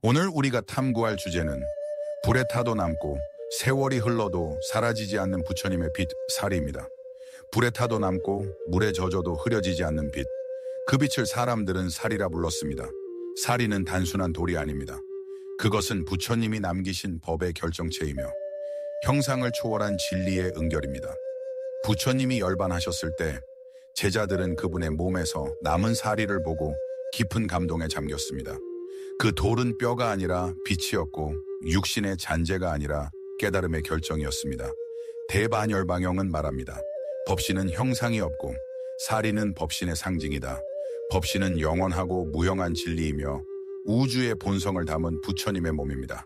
오늘 우리가 탐구할 주제는 불에 타도 남고 세월이 흘러도 사라지지 않는 부처님의 빛, 사리입니다. 불에 타도 남고 물에 젖어도 흐려지지 않는 빛. 그 빛을 사람들은 사리라 불렀습니다. 사리는 단순한 돌이 아닙니다. 그것은 부처님이 남기신 법의 결정체이며 형상을 초월한 진리의 응결입니다. 부처님이 열반하셨을 때 제자들은 그분의 몸에서 남은 사리를 보고 깊은 감동에 잠겼습니다. 그 돌은 뼈가 아니라 빛이었고 육신의 잔재가 아니라 깨달음의 결정이었습니다. 대반열방형은 말합니다. 법신은 형상이 없고 사리는 법신의 상징이다. 법신은 영원하고 무형한 진리이며 우주의 본성을 담은 부처님의 몸입니다.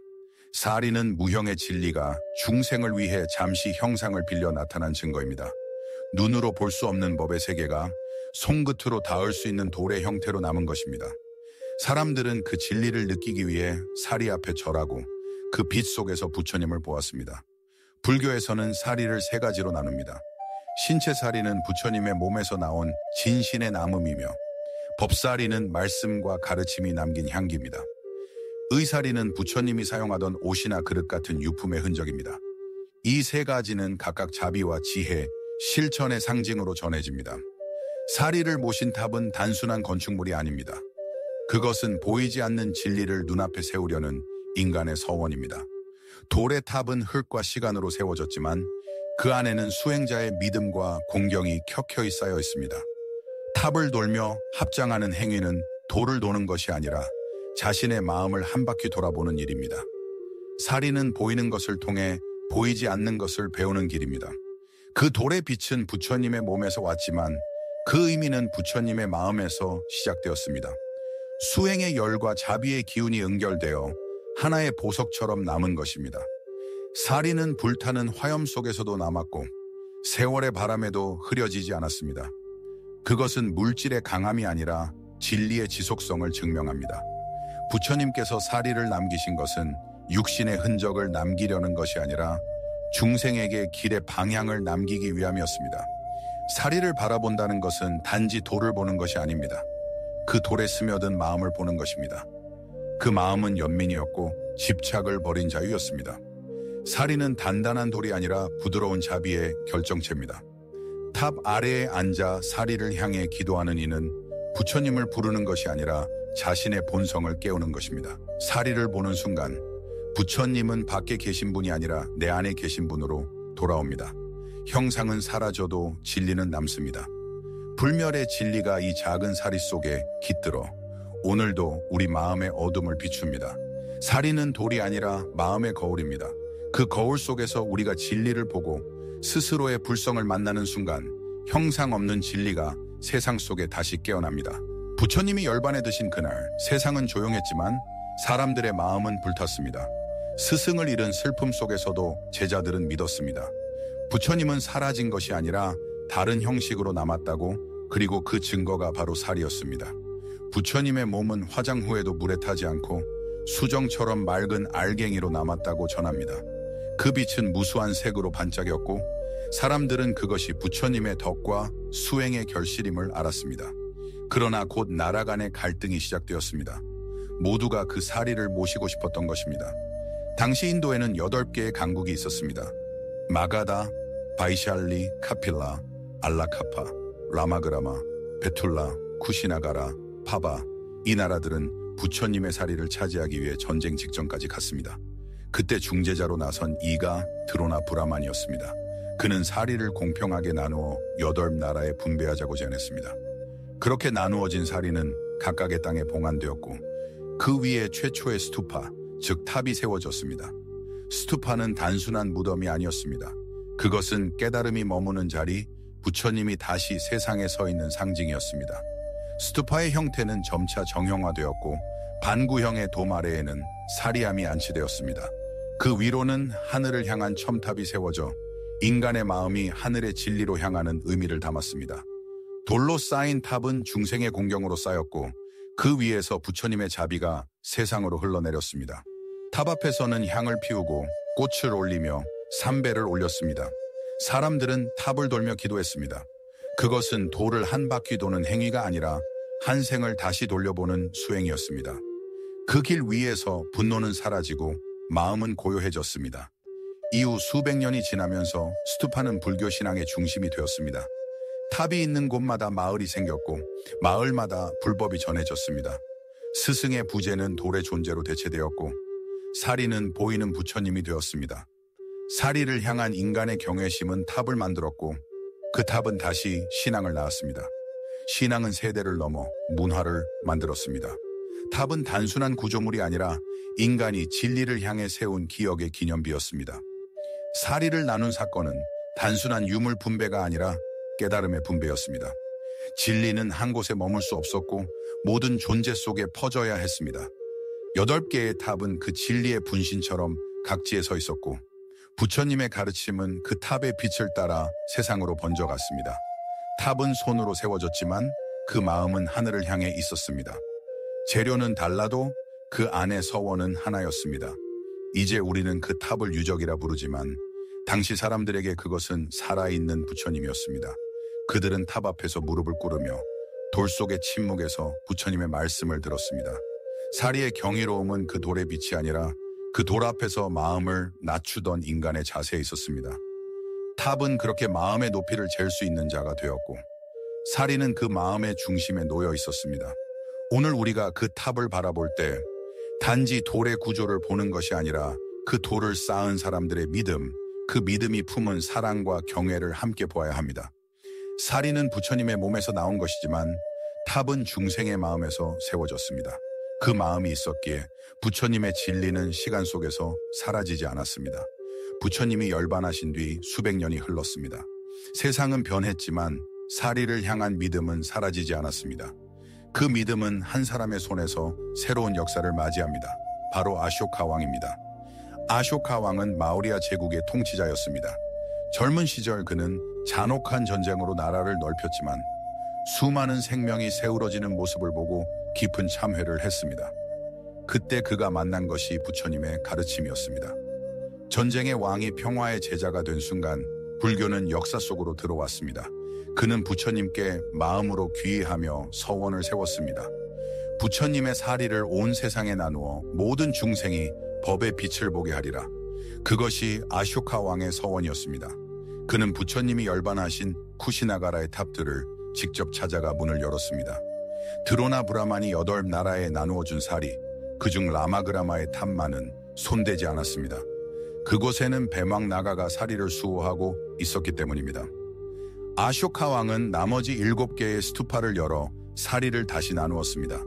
사리는 무형의 진리가 중생을 위해 잠시 형상을 빌려 나타난 증거입니다. 눈으로 볼 수 없는 법의 세계가 손끝으로 닿을 수 있는 돌의 형태로 남은 것입니다. 사람들은 그 진리를 느끼기 위해 사리 앞에 절하고 그 빛 속에서 부처님을 보았습니다. 불교에서는 사리를 세 가지로 나눕니다. 신체 사리는 부처님의 몸에서 나온 진신의 남음이며, 법사리는 말씀과 가르침이 남긴 향기입니다. 의사리는 부처님이 사용하던 옷이나 그릇 같은 유품의 흔적입니다. 이 세 가지는 각각 자비와 지혜, 실천의 상징으로 전해집니다. 사리를 모신 탑은 단순한 건축물이 아닙니다. 그것은 보이지 않는 진리를 눈앞에 세우려는 인간의 서원입니다. 돌의 탑은 흙과 시간으로 세워졌지만 그 안에는 수행자의 믿음과 공경이 켜켜이 쌓여 있습니다. 탑을 돌며 합장하는 행위는 돌을 도는 것이 아니라 자신의 마음을 한 바퀴 돌아보는 일입니다. 사리는 보이는 것을 통해 보이지 않는 것을 배우는 길입니다. 그 돌의 빛은 부처님의 몸에서 왔지만 그 의미는 부처님의 마음에서 시작되었습니다. 수행의 열과 자비의 기운이 응결되어 하나의 보석처럼 남은 것입니다. 사리는 불타는 화염 속에서도 남았고 세월의 바람에도 흐려지지 않았습니다. 그것은 물질의 강함이 아니라 진리의 지속성을 증명합니다. 부처님께서 사리를 남기신 것은 육신의 흔적을 남기려는 것이 아니라 중생에게 길의 방향을 남기기 위함이었습니다. 사리를 바라본다는 것은 단지 돌을 보는 것이 아닙니다. 그 돌에 스며든 마음을 보는 것입니다. 그 마음은 연민이었고 집착을 버린 자유였습니다. 사리는 단단한 돌이 아니라 부드러운 자비의 결정체입니다. 탑 아래에 앉아 사리를 향해 기도하는 이는 부처님을 부르는 것이 아니라 자신의 본성을 깨우는 것입니다. 사리를 보는 순간 부처님은 밖에 계신 분이 아니라 내 안에 계신 분으로 돌아옵니다. 형상은 사라져도 진리는 남습니다. 불멸의 진리가 이 작은 사리 속에 깃들어 오늘도 우리 마음의 어둠을 비춥니다. 사리는 돌이 아니라 마음의 거울입니다. 그 거울 속에서 우리가 진리를 보고 스스로의 불성을 만나는 순간 형상 없는 진리가 세상 속에 다시 깨어납니다. 부처님이 열반에 드신 그날 세상은 조용했지만 사람들의 마음은 불탔습니다. 스승을 잃은 슬픔 속에서도 제자들은 믿었습니다. 부처님은 사라진 것이 아니라 다른 형식으로 남았다고, 그리고 그 증거가 바로 사리였습니다. 부처님의 몸은 화장 후에도 물에 타지 않고 수정처럼 맑은 알갱이로 남았다고 전합니다. 그 빛은 무수한 색으로 반짝였고 사람들은 그것이 부처님의 덕과 수행의 결실임을 알았습니다. 그러나 곧 나라 간의 갈등이 시작되었습니다. 모두가 그 사리를 모시고 싶었던 것입니다. 당시 인도에는 8개의 강국이 있었습니다. 마가다, 바이샬리, 카필라, 알라카파, 라마그라마, 베툴라, 쿠시나가라, 파바. 이 나라들은 부처님의 사리를 차지하기 위해 전쟁 직전까지 갔습니다. 그때 중재자로 나선 이가 드로나 브라만이었습니다. 그는 사리를 공평하게 나누어 8나라에 분배하자고 제안했습니다. 그렇게 나누어진 사리는 각각의 땅에 봉안되었고 그 위에 최초의 스투파, 즉 탑이 세워졌습니다. 스투파는 단순한 무덤이 아니었습니다. 그것은 깨달음이 머무는 자리, 부처님이 다시 세상에 서 있는 상징이었습니다. 스투파의 형태는 점차 정형화되었고 반구형의 돔 아래에는 사리암이 안치되었습니다. 그 위로는 하늘을 향한 첨탑이 세워져 인간의 마음이 하늘의 진리로 향하는 의미를 담았습니다. 돌로 쌓인 탑은 중생의 공경으로 쌓였고 그 위에서 부처님의 자비가 세상으로 흘러내렸습니다. 탑 앞에서는 향을 피우고 꽃을 올리며 삼배를 올렸습니다. 사람들은 탑을 돌며 기도했습니다. 그것은 돌을 한 바퀴 도는 행위가 아니라 한 생을 다시 돌려보는 수행이었습니다. 그 길 위에서 분노는 사라지고 마음은 고요해졌습니다. 이후 수백 년이 지나면서 스투파는 불교 신앙의 중심이 되었습니다. 탑이 있는 곳마다 마을이 생겼고 마을마다 불법이 전해졌습니다. 스승의 부제는 돌의 존재로 대체되었고 사리는 보이는 부처님이 되었습니다. 사리를 향한 인간의 경외심은 탑을 만들었고 그 탑은 다시 신앙을 낳았습니다. 신앙은 세대를 넘어 문화를 만들었습니다. 탑은 단순한 구조물이 아니라 인간이 진리를 향해 세운 기억의 기념비였습니다. 사리를 나눈 사건은 단순한 유물 분배가 아니라 깨달음의 분배였습니다. 진리는 한 곳에 머물 수 없었고 모든 존재 속에 퍼져야 했습니다. 8개의 탑은 그 진리의 분신처럼 각지에 서 있었고 부처님의 가르침은 그 탑의 빛을 따라 세상으로 번져갔습니다. 탑은 손으로 세워졌지만 그 마음은 하늘을 향해 있었습니다. 재료는 달라도 그 안의 서원은 하나였습니다. 이제 우리는 그 탑을 유적이라 부르지만 당시 사람들에게 그것은 살아있는 부처님이었습니다. 그들은 탑 앞에서 무릎을 꿇으며 돌 속의 침묵에서 부처님의 말씀을 들었습니다. 사리의 경이로움은 그 돌의 빛이 아니라 그 돌 앞에서 마음을 낮추던 인간의 자세에 있었습니다. 탑은 그렇게 마음의 높이를 잴 수 있는 자가 되었고 사리는 그 마음의 중심에 놓여 있었습니다. 오늘 우리가 그 탑을 바라볼 때 단지 돌의 구조를 보는 것이 아니라 그 돌을 쌓은 사람들의 믿음, 그 믿음이 품은 사랑과 경애를 함께 보아야 합니다. 사리는 부처님의 몸에서 나온 것이지만 탑은 중생의 마음에서 세워졌습니다. 그 마음이 있었기에 부처님의 진리는 시간 속에서 사라지지 않았습니다. 부처님이 열반하신 뒤 수백 년이 흘렀습니다. 세상은 변했지만 사리를 향한 믿음은 사라지지 않았습니다. 그 믿음은 한 사람의 손에서 새로운 역사를 맞이합니다. 바로 아쇼카 왕입니다. 아쇼카 왕은 마우리아 제국의 통치자였습니다. 젊은 시절 그는 잔혹한 전쟁으로 나라를 넓혔지만 수많은 생명이 세우러지는 모습을 보고 깊은 참회를 했습니다. 그때 그가 만난 것이 부처님의 가르침이었습니다. 전쟁의 왕이 평화의 제자가 된 순간 불교는 역사 속으로 들어왔습니다. 그는 부처님께 마음으로 귀의하며 서원을 세웠습니다. 부처님의 사리를 온 세상에 나누어 모든 중생이 법의 빛을 보게 하리라. 그것이 아쇼카 왕의 서원이었습니다. 그는 부처님이 열반하신 쿠시나가라의 탑들을 직접 찾아가 문을 열었습니다. 드로나 브라만이 8나라에 나누어준 사리, 그중 라마그라마의 탑만은 손대지 않았습니다. 그곳에는 배막 나가가 사리를 수호하고 있었기 때문입니다. 아쇼카 왕은 나머지 7개의 스투파를 열어 사리를 다시 나누었습니다.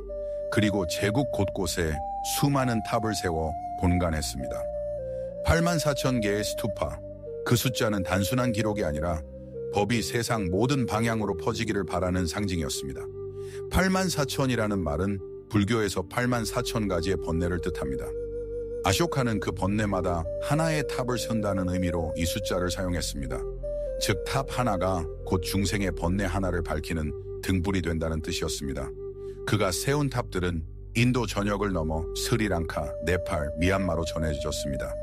그리고 제국 곳곳에 수많은 탑을 세워 본관했습니다. 84,000개의 스투파, 그 숫자는 단순한 기록이 아니라 법이 세상 모든 방향으로 퍼지기를 바라는 상징이었습니다. 84,000이라는 말은 불교에서 84,000가지의 번뇌를 뜻합니다. 아쇼카는 그 번뇌마다 하나의 탑을 세운다는 의미로 이 숫자를 사용했습니다. 즉 탑 하나가 곧 중생의 번뇌 하나를 밝히는 등불이 된다는 뜻이었습니다. 그가 세운 탑들은 인도 전역을 넘어 스리랑카, 네팔, 미얀마로 전해졌습니다.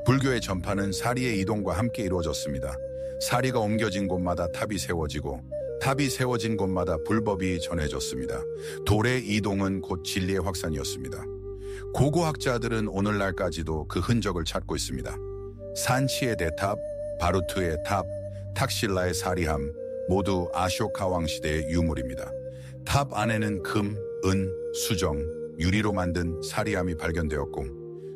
불교의 전파는 사리의 이동과 함께 이루어졌습니다. 사리가 옮겨진 곳마다 탑이 세워지고 탑이 세워진 곳마다 불법이 전해졌습니다. 돌의 이동은 곧 진리의 확산이었습니다. 고고학자들은 오늘날까지도 그 흔적을 찾고 있습니다. 산치의 대탑, 바루트의 탑, 탁실라의 사리함 모두 아쇼카 왕 시대의 유물입니다. 탑 안에는 금, 은, 수정, 유리로 만든 사리함이 발견되었고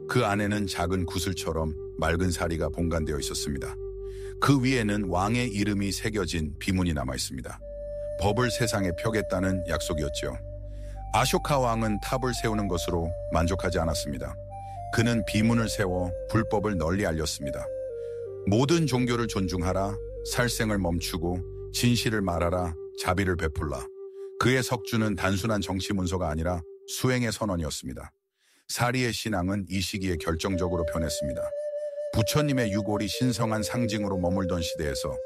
그 안에는 작은 구슬처럼 맑은 사리가 본관되어 있었습니다. 그 위에는 왕의 이름이 새겨진 비문이 남아 있습니다. 법을 세상에 펴겠다는 약속이었죠. 아쇼카 왕은 탑을 세우는 것으로 만족하지 않았습니다. 그는 비문을 세워 불법을 널리 알렸습니다. 모든 종교를 존중하라, 살생을 멈추고 진실을 말하라, 자비를 베풀라. 그의 석주는 단순한 정치 문서가 아니라 수행의 선언이었습니다. 사리의 신앙은 이 시기에 결정적으로 변했습니다. 부처님의 유골이 신성한 상징으로 머물던 시대에서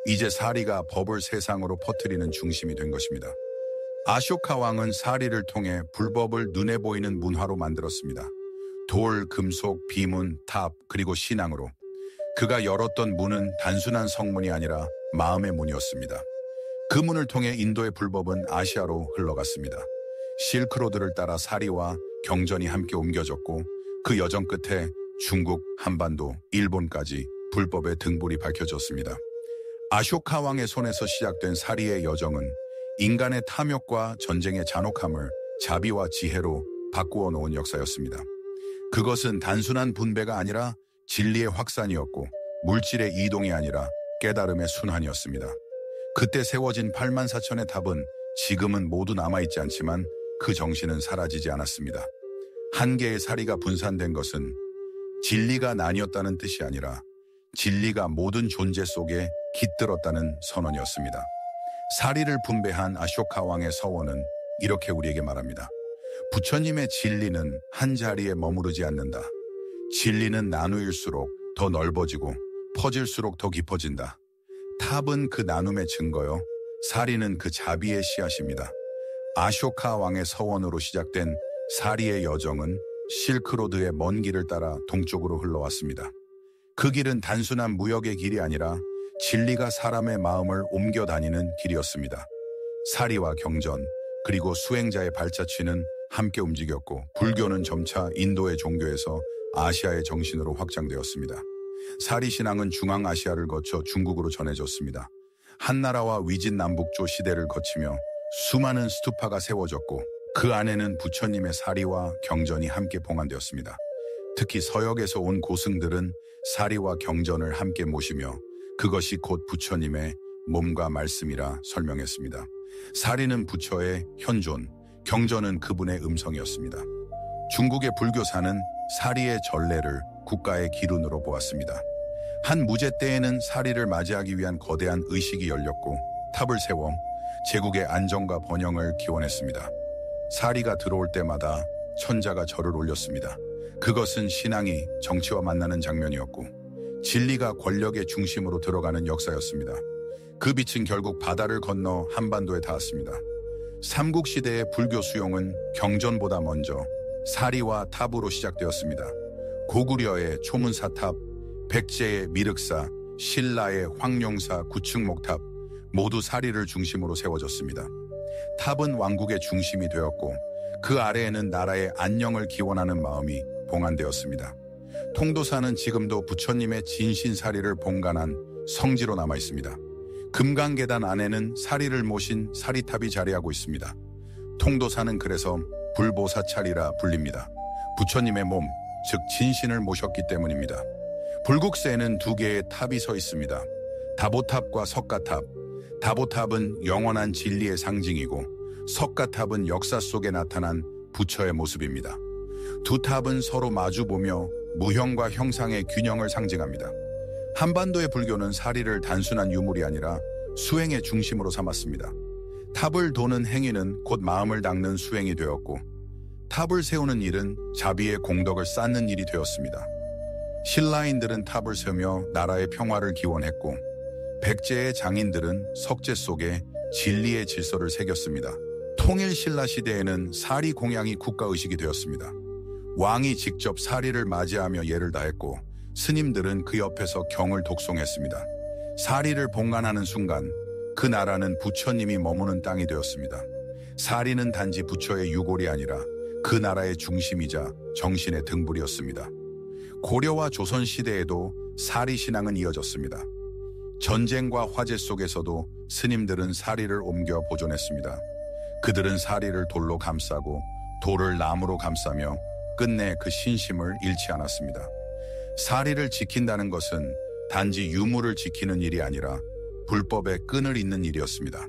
이제 사리가 법을 세상으로 퍼뜨리는 중심이 된 것입니다. 아쇼카 왕은 사리를 통해 불법을 눈에 보이는 문화로 만들었습니다. 돌, 금속, 비문, 탑, 그리고 신앙으로. 그가 열었던 문은 단순한 성문이 아니라 마음의 문이었습니다. 그 문을 통해 인도의 불법은 아시아로 흘러갔습니다. 실크로드를 따라 사리와 경전이 함께 옮겨졌고 그 여정 끝에 중국, 한반도, 일본까지 불법의 등불이 밝혀졌습니다. 아쇼카 왕의 손에서 시작된 사리의 여정은 인간의 탐욕과 전쟁의 잔혹함을 자비와 지혜로 바꾸어 놓은 역사였습니다. 그것은 단순한 분배가 아니라 진리의 확산이었고 물질의 이동이 아니라 깨달음의 순환이었습니다. 그때 세워진 8만 4천의 탑은 지금은 모두 남아있지 않지만 그 정신은 사라지지 않았습니다. 한 개의 사리가 분산된 것은 진리가 나뉘었다는 뜻이 아니라 진리가 모든 존재 속에 깃들었다는 선언이었습니다. 사리를 분배한 아쇼카 왕의 서원은 이렇게 우리에게 말합니다. 부처님의 진리는 한 자리에 머무르지 않는다. 진리는 나누일수록 더 넓어지고 퍼질수록 더 깊어진다. 탑은 그 나눔의 증거요. 사리는 그 자비의 씨앗입니다. 아쇼카 왕의 서원으로 시작된 사리의 여정은 실크로드의 먼 길을 따라 동쪽으로 흘러왔습니다. 그 길은 단순한 무역의 길이 아니라 진리가 사람의 마음을 옮겨 다니는 길이었습니다. 사리와 경전, 그리고 수행자의 발자취는 함께 움직였고 불교는 점차 인도의 종교에서 아시아의 정신으로 확장되었습니다. 사리 신앙은 중앙아시아를 거쳐 중국으로 전해졌습니다. 한나라와 위진남북조 시대를 거치며 수많은 스투파가 세워졌고 그 안에는 부처님의 사리와 경전이 함께 봉안되었습니다. 특히 서역에서 온 고승들은 사리와 경전을 함께 모시며 그것이 곧 부처님의 몸과 말씀이라 설명했습니다. 사리는 부처의 현존, 경전은 그분의 음성이었습니다. 중국의 불교사는 사리의 전례를 국가의 기룬으로 보았습니다. 한 무제 때에는 사리를 맞이하기 위한 거대한 의식이 열렸고 탑을 세워 제국의 안정과 번영을 기원했습니다. 사리가 들어올 때마다 천자가 절을 올렸습니다. 그것은 신앙이 정치와 만나는 장면이었고 진리가 권력의 중심으로 들어가는 역사였습니다. 그 빛은 결국 바다를 건너 한반도에 닿았습니다. 삼국시대의 불교 수용은 경전보다 먼저 사리와 탑으로 시작되었습니다. 고구려의 초문사탑, 백제의 미륵사, 신라의 황룡사 구층목탑 모두 사리를 중심으로 세워졌습니다. 탑은 왕국의 중심이 되었고 그 아래에는 나라의 안녕을 기원하는 마음이 봉안되었습니다. 통도사는 지금도 부처님의 진신사리를 봉간한 성지로 남아 있습니다. 금강계단 안에는 사리를 모신 사리탑이 자리하고 있습니다. 통도사는 그래서 불보사찰이라 불립니다. 부처님의 몸, 즉 진신을 모셨기 때문입니다. 불국세에는 두 개의 탑이 서 있습니다. 다보탑과 석가탑. 다보탑은 영원한 진리의 상징이고 석가탑은 역사 속에 나타난 부처의 모습입니다. 두 탑은 서로 마주보며 무형과 형상의 균형을 상징합니다. 한반도의 불교는 사리를 단순한 유물이 아니라 수행의 중심으로 삼았습니다. 탑을 도는 행위는 곧 마음을 닦는 수행이 되었고 탑을 세우는 일은 자비의 공덕을 쌓는 일이 되었습니다. 신라인들은 탑을 세우며 나라의 평화를 기원했고 백제의 장인들은 석재 속에 진리의 질서를 새겼습니다. 통일 신라 시대에는 사리 공양이 국가의식이 되었습니다. 왕이 직접 사리를 맞이하며 예를 다했고 스님들은 그 옆에서 경을 독송했습니다. 사리를 봉안하는 순간 그 나라는 부처님이 머무는 땅이 되었습니다. 사리는 단지 부처의 유골이 아니라 그 나라의 중심이자 정신의 등불이었습니다. 고려와 조선 시대에도 사리 신앙은 이어졌습니다. 전쟁과 화재 속에서도 스님들은 사리를 옮겨 보존했습니다. 그들은 사리를 돌로 감싸고 돌을 나무로 감싸며 끝내 그 신심을 잃지 않았습니다. 사리를 지킨다는 것은 단지 유물을 지키는 일이 아니라 불법의 끈을 잇는 일이었습니다.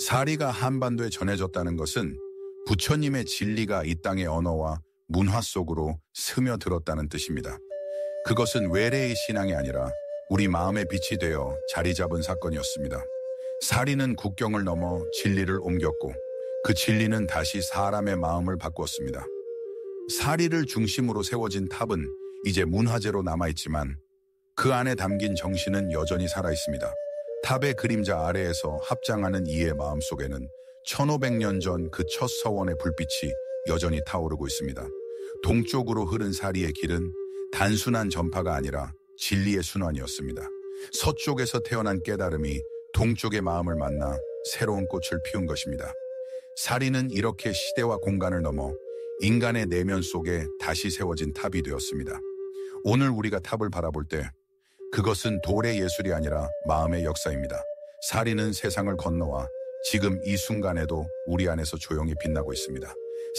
사리가 한반도에 전해졌다는 것은 부처님의 진리가 이 땅의 언어와 문화 속으로 스며들었다는 뜻입니다. 그것은 외래의 신앙이 아니라 우리 마음의 빛이 되어 자리 잡은 사건이었습니다. 사리는 국경을 넘어 진리를 옮겼고 그 진리는 다시 사람의 마음을 바꾸었습니다. 사리를 중심으로 세워진 탑은 이제 문화재로 남아있지만 그 안에 담긴 정신은 여전히 살아있습니다. 탑의 그림자 아래에서 합장하는 이의 마음속에는 1500년 전 그 첫 서원의 불빛이 여전히 타오르고 있습니다. 동쪽으로 흐른 사리의 길은 단순한 전파가 아니라 진리의 순환이었습니다. 서쪽에서 태어난 깨달음이 동쪽의 마음을 만나 새로운 꽃을 피운 것입니다. 사리는 이렇게 시대와 공간을 넘어 인간의 내면 속에 다시 세워진 탑이 되었습니다. 오늘 우리가 탑을 바라볼 때 그것은 돌의 예술이 아니라 마음의 역사입니다. 사리는 세상을 건너와 지금 이 순간에도 우리 안에서 조용히 빛나고 있습니다.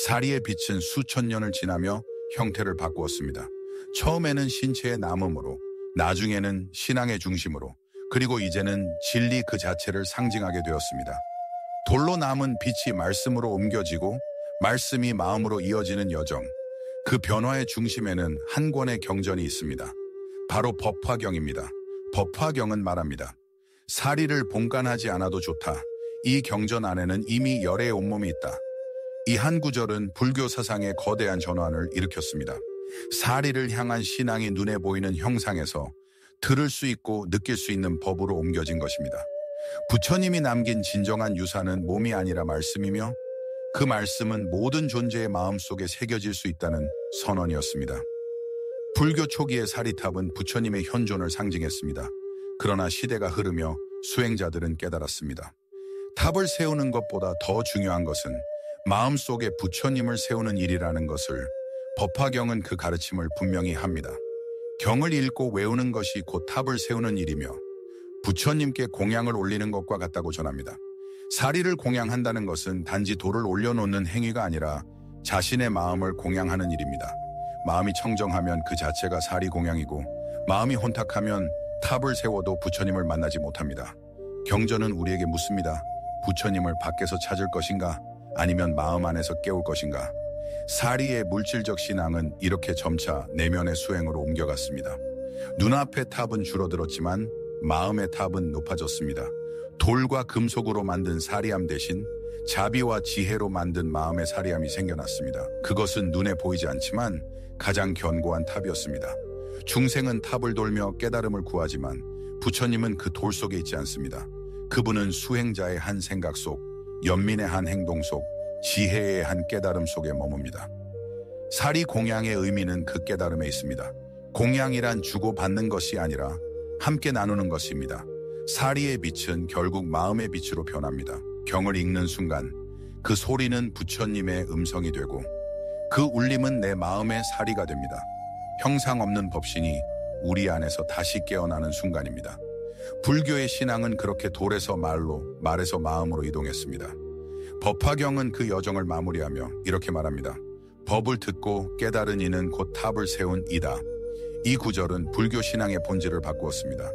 사리의 빛은 수천 년을 지나며 형태를 바꾸었습니다. 처음에는 신체의 남음으로, 나중에는 신앙의 중심으로, 그리고 이제는 진리 그 자체를 상징하게 되었습니다. 돌로 남은 빛이 말씀으로 옮겨지고 말씀이 마음으로 이어지는 여정. 그 변화의 중심에는 한 권의 경전이 있습니다. 바로 법화경입니다. 법화경은 말합니다. 사리를 본관하지 않아도 좋다. 이 경전 안에는 이미 열의 온몸이 있다. 이 한 구절은 불교 사상의 거대한 전환을 일으켰습니다. 사리를 향한 신앙이 눈에 보이는 형상에서 들을 수 있고 느낄 수 있는 법으로 옮겨진 것입니다. 부처님이 남긴 진정한 유산은 몸이 아니라 말씀이며 그 말씀은 모든 존재의 마음속에 새겨질 수 있다는 선언이었습니다. 불교 초기의 사리탑은 부처님의 현존을 상징했습니다. 그러나 시대가 흐르며 수행자들은 깨달았습니다. 탑을 세우는 것보다 더 중요한 것은 마음속에 부처님을 세우는 일이라는 것을 법화경은 그 가르침을 분명히 합니다. 경을 읽고 외우는 것이 곧 탑을 세우는 일이며 부처님께 공양을 올리는 것과 같다고 전합니다. 사리를 공양한다는 것은 단지 돌을 올려놓는 행위가 아니라 자신의 마음을 공양하는 일입니다. 마음이 청정하면 그 자체가 사리 공양이고 마음이 혼탁하면 탑을 세워도 부처님을 만나지 못합니다. 경전은 우리에게 묻습니다. 부처님을 밖에서 찾을 것인가? 아니면 마음 안에서 깨울 것인가? 사리의 물질적 신앙은 이렇게 점차 내면의 수행으로 옮겨갔습니다. 눈앞의 탑은 줄어들었지만 마음의 탑은 높아졌습니다. 돌과 금속으로 만든 사리함 대신 자비와 지혜로 만든 마음의 사리함이 생겨났습니다. 그것은 눈에 보이지 않지만 가장 견고한 탑이었습니다. 중생은 탑을 돌며 깨달음을 구하지만 부처님은 그 돌 속에 있지 않습니다. 그분은 수행자의 한 생각 속, 연민의 한 행동 속, 지혜의 한 깨달음 속에 머뭅니다. 사리 공양의 의미는 그 깨달음에 있습니다. 공양이란 주고받는 것이 아니라 함께 나누는 것입니다. 사리의 빛은 결국 마음의 빛으로 변합니다. 경을 읽는 순간 그 소리는 부처님의 음성이 되고 그 울림은 내 마음의 사리가 됩니다. 형상 없는 법신이 우리 안에서 다시 깨어나는 순간입니다. 불교의 신앙은 그렇게 돌에서 말로, 말에서 마음으로 이동했습니다. 법화경은 그 여정을 마무리하며 이렇게 말합니다. 법을 듣고 깨달은 이는 곧 탑을 세운 이다. 이 구절은 불교 신앙의 본질을 바꾸었습니다.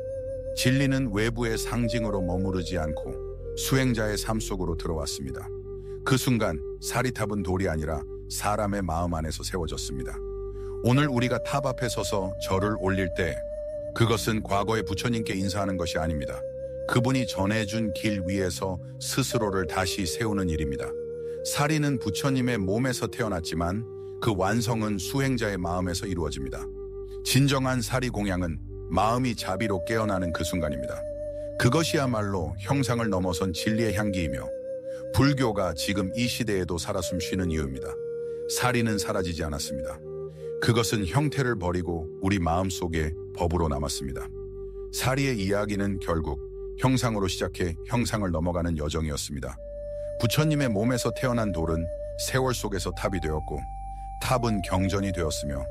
진리는 외부의 상징으로 머무르지 않고 수행자의 삶 속으로 들어왔습니다. 그 순간 사리탑은 돌이 아니라 사람의 마음 안에서 세워졌습니다. 오늘 우리가 탑 앞에 서서 절을 올릴 때 그것은 과거의 부처님께 인사하는 것이 아닙니다. 그분이 전해준 길 위에서 스스로를 다시 세우는 일입니다. 사리는 부처님의 몸에서 태어났지만 그 완성은 수행자의 마음에서 이루어집니다. 진정한 사리 공양은 마음이 자비로 깨어나는 그 순간입니다. 그것이야말로 형상을 넘어선 진리의 향기이며 불교가 지금 이 시대에도 살아 숨쉬는 이유입니다. 사리는 사라지지 않았습니다. 그것은 형태를 버리고 우리 마음속에 법으로 남았습니다. 사리의 이야기는 결국 형상으로 시작해 형상을 넘어가는 여정이었습니다. 부처님의 몸에서 태어난 돌은 세월 속에서 탑이 되었고 탑은 경전이 되었으며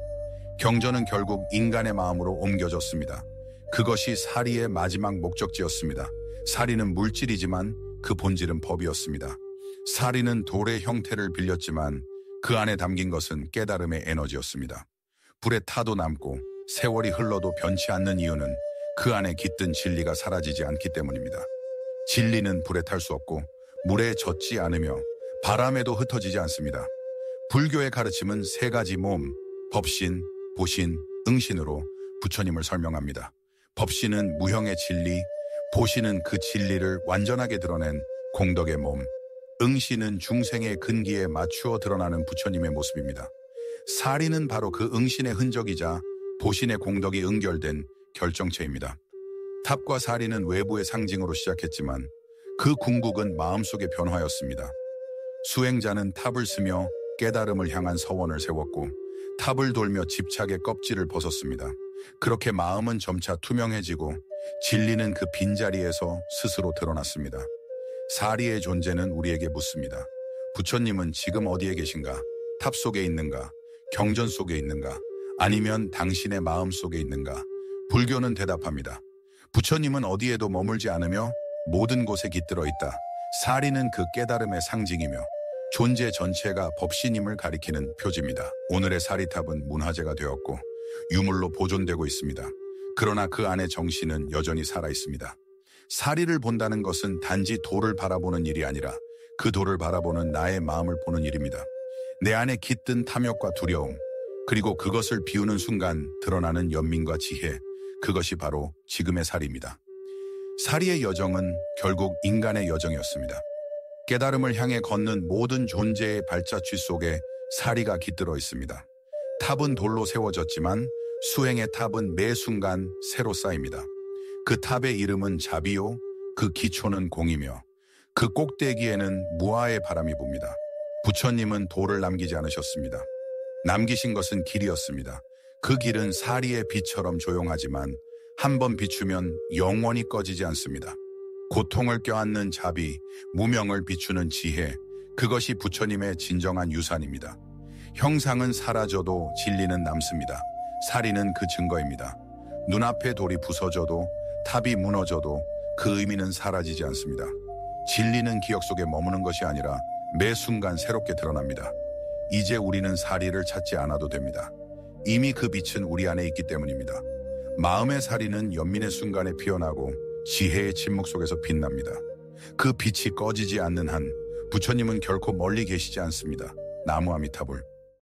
경전은 결국 인간의 마음으로 옮겨졌습니다. 그것이 사리의 마지막 목적지였습니다. 사리는 물질이지만 그 본질은 법이었습니다. 사리는 돌의 형태를 빌렸지만 그 안에 담긴 것은 깨달음의 에너지였습니다. 불에 타도 남고 세월이 흘러도 변치 않는 이유는 그 안에 깃든 진리가 사라지지 않기 때문입니다. 진리는 불에 탈 수 없고 물에 젖지 않으며 바람에도 흩어지지 않습니다. 불교의 가르침은 세 가지 몸, 법신, 보신, 응신으로 부처님을 설명합니다. 법신은 무형의 진리, 보신은 그 진리를 완전하게 드러낸 공덕의 몸, 응신은 중생의 근기에 맞추어 드러나는 부처님의 모습입니다. 사리는 바로 그 응신의 흔적이자 보신의 공덕이 응결된 결정체입니다. 탑과 사리는 외부의 상징으로 시작했지만 그 궁극은 마음속의 변화였습니다. 수행자는 탑을 쓰며 깨달음을 향한 서원을 세웠고 탑을 돌며 집착의 껍질을 벗었습니다. 그렇게 마음은 점차 투명해지고 진리는 그 빈자리에서 스스로 드러났습니다. 사리의 존재는 우리에게 묻습니다. 부처님은 지금 어디에 계신가? 탑 속에 있는가? 경전 속에 있는가? 아니면 당신의 마음 속에 있는가? 불교는 대답합니다. 부처님은 어디에도 머물지 않으며 모든 곳에 깃들어 있다. 사리는 그 깨달음의 상징이며 존재 전체가 법신임을 가리키는 표지입니다. 오늘의 사리탑은 문화재가 되었고 유물로 보존되고 있습니다. 그러나 그 안의 정신은 여전히 살아있습니다. 사리를 본다는 것은 단지 돌을 바라보는 일이 아니라 그 돌을 바라보는 나의 마음을 보는 일입니다. 내 안에 깃든 탐욕과 두려움, 그리고 그것을 비우는 순간 드러나는 연민과 지혜, 그것이 바로 지금의 사리입니다. 사리의 여정은 결국 인간의 여정이었습니다. 깨달음을 향해 걷는 모든 존재의 발자취 속에 사리가 깃들어 있습니다. 탑은 돌로 세워졌지만 수행의 탑은 매 순간 새로 쌓입니다. 그 탑의 이름은 자비요, 그 기초는 공이며 그 꼭대기에는 무아의 바람이 붑니다. 부처님은 돌을 남기지 않으셨습니다. 남기신 것은 길이었습니다. 그 길은 사리의 빛처럼 조용하지만 한 번 비추면 영원히 꺼지지 않습니다. 고통을 껴안는 자비, 무명을 비추는 지혜, 그것이 부처님의 진정한 유산입니다. 형상은 사라져도 진리는 남습니다. 사리는 그 증거입니다. 눈앞에 돌이 부서져도 탑이 무너져도 그 의미는 사라지지 않습니다. 진리는 기억 속에 머무는 것이 아니라 매 순간 새롭게 드러납니다. 이제 우리는 사리를 찾지 않아도 됩니다. 이미 그 빛은 우리 안에 있기 때문입니다. 마음의 사리는 연민의 순간에 피어나고 지혜의 침묵 속에서 빛납니다. 그 빛이 꺼지지 않는 한 부처님은 결코 멀리 계시지 않습니다. 나무 아미타불.